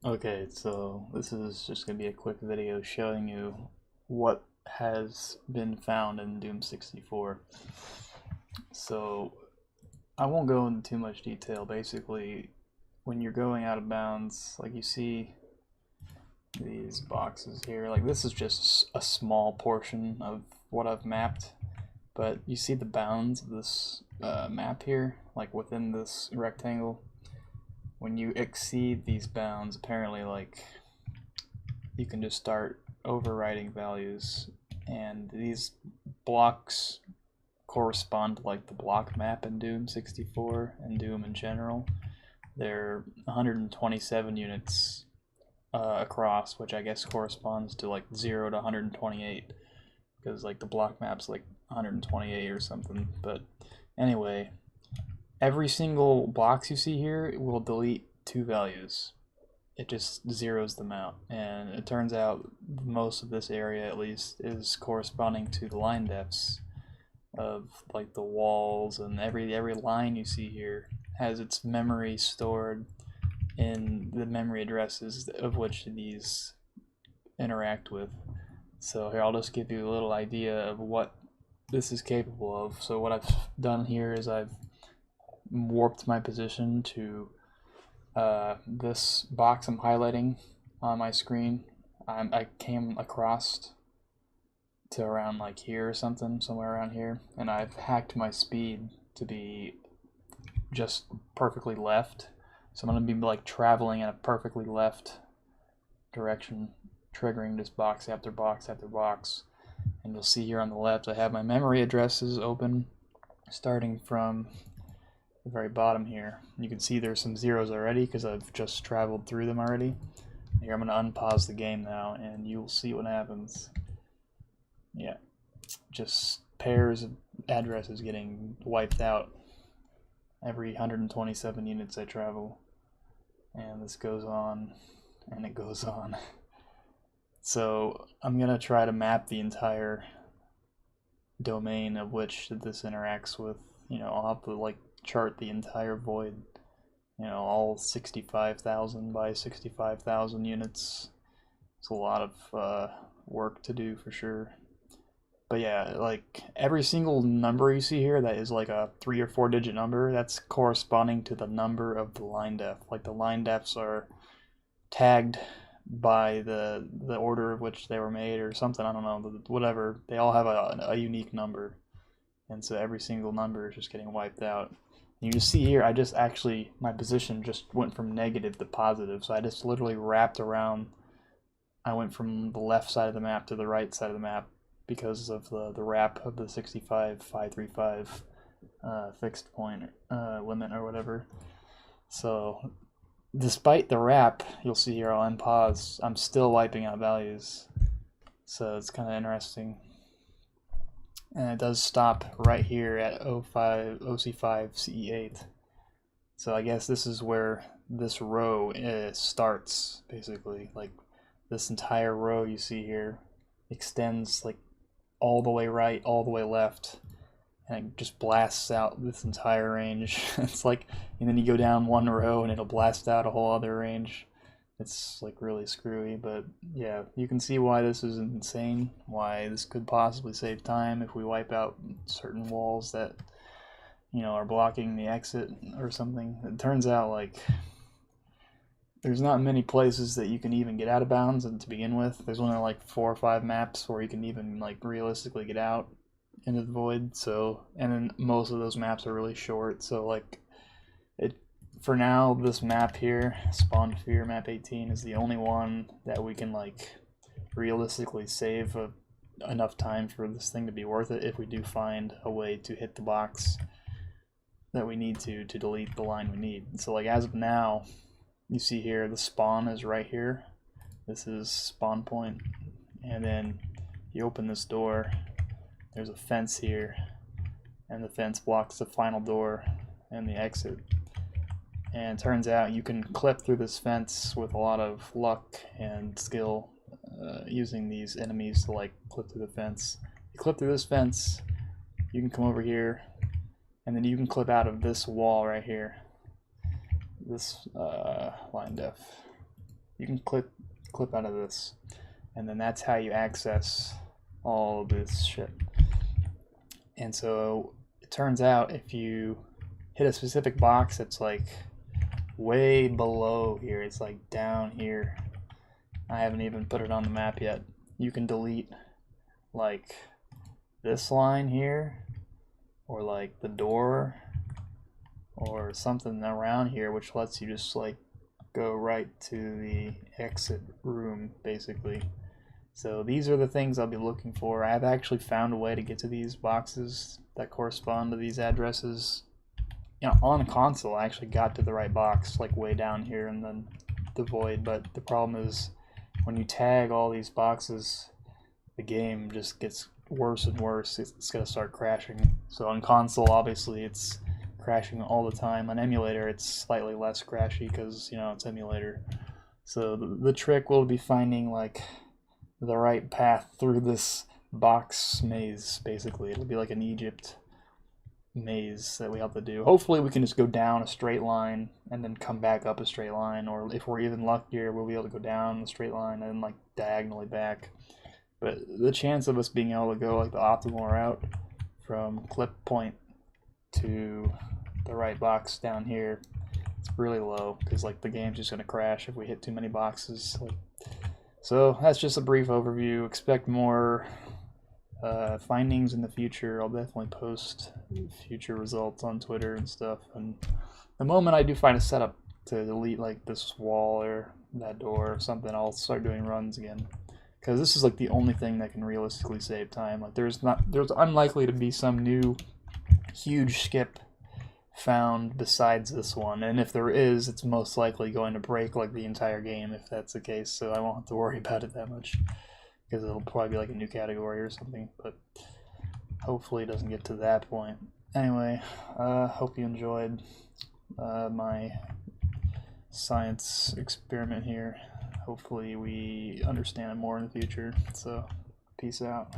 Okay, so this is just going to be a quick video showing you what has been found in Doom 64. So I won't go into too much detail. Basically, when you're going out of bounds, like you see these boxes here, like this is just a small portion of what I've mapped, but you see the bounds of this map here, like within this rectangle. When you exceed these bounds, apparently, like, you can just start overwriting values, and these blocks correspond to like the block map in Doom 64 and Doom in general. They're 127 units across, which I guess corresponds to like 0 to 128, because like the block map's like 128 or something. But anyway, every single box you see here will delete 2 values. It just zeroes them out, and it turns out most of this area, at least, is corresponding to the line depths of like the walls, and every line you see here has its memory stored in the memory addresses of which these interact with. So here, I'll just give you a little idea of what this is capable of. So what I've done here is I've warped my position to this box I'm highlighting on my screen. I came across to around like here or something, somewhere around here, and I've hacked my speed to be just perfectly left. So I'm gonna be like traveling in a perfectly left direction, triggering just box after box after box. And you'll see here on the left I have my memory addresses open, starting from the very bottom here. You can see there's some zeros already because I've just traveled through them already. Here, I'm going to unpause the game now and you'll see what happens. Yeah, just pairs of addresses getting wiped out every 127 units I travel. And this goes on and it goes on. So I'm going to try to map the entire domain of which this interacts with. I'll have to like chart the entire void, all 65,000 by 65,000 units. It's a lot of work to do for sure. But yeah, like every single number you see here that is like a 3 or 4 digit number, that's corresponding to the number of the line depth. Like the line depths are tagged by the order of which they were made or something, I don't know, whatever. They all have a unique number. And so every single number is just getting wiped out. You can see here, my position just went from negative to positive. So I just literally wrapped around. I went from the left side of the map to the right side of the map because of the wrap of the 65535 fixed point limit or whatever. So despite the wrap, you'll see here, I'll unpause, I'm still wiping out values. So it's kind of interesting. And it does stop right here at OC5 CE8. So I guess this is where this row starts, basically. Like this entire row you see here extends like all the way right, all the way left, and it just blasts out this entire range. It's like, and then you go down one row and it'll blast out a whole other range. It's like really screwy, but yeah, you can see why this is insane, why this could possibly save time if we wipe out certain walls that, are blocking the exit or something. It turns out like there's not many places that you can even get out of bounds, and to begin with, there's only like 4 or 5 maps where you can even like realistically get out into the void. So, and then most of those maps are really short, so like for now, this map here, Spawn Fear Map 18, is the only one that we can like realistically save enough time for this thing to be worth it if we do find a way to hit the box that we need to delete the line we need. So like as of now, you see here the spawn is right here. This is spawn point, and then you open this door, there's a fence here, and the fence blocks the final door and the exit. And it turns out you can clip through this fence with a lot of luck and skill, using these enemies to like clip through the fence. You clip through this fence, you can come over here, and then you can clip out of this wall right here, this line def. You can clip out of this, and then that's how you access all of this shit. And so it turns out if you hit a specific box that's like way below here, it's like down here, I haven't even put it on the map yet, you can delete like this line here, or like the door, or something around here, which lets you just like go right to the exit room basically. So these are the things I'll be looking for. I've actually found a way to get to these boxes that correspond to these addresses. You know, on the console I actually got to the right box, like way down here and then the void, but the problem is when you tag all these boxes, the game just gets worse and worse. It's gonna start crashing. So on console, obviously it's crashing all the time. On emulator, it's slightly less crashy because, you know, it's emulator. So the trick will be finding like the right path through this box maze, basically. It'll be like an Egypt maze that we have to do. Hopefully we can just go down a straight line and then come back up a straight line, or if we're even luckier, we'll be able to go down a straight line and then like diagonally back. But the chance of us being able to go like the optimal route from clip point to the right box down here, it's really low, because like the game's just going to crash if we hit too many boxes. So that's just a brief overview. Expect more findings in the future. I'll definitely post future results on Twitter and stuff, and the moment I do find a setup to delete like this wall or that door or something, I'll start doing runs again, because this is like the only thing that can realistically save time. Like there's unlikely to be some new huge skip found besides this one, and if there is, it's most likely going to break like the entire game if that's the case, so I won't have to worry about it that much, because it'll probably be like a new category or something, but hopefully it doesn't get to that point. Anyway, hope you enjoyed my science experiment here. Hopefully we understand it more in the future, so peace out.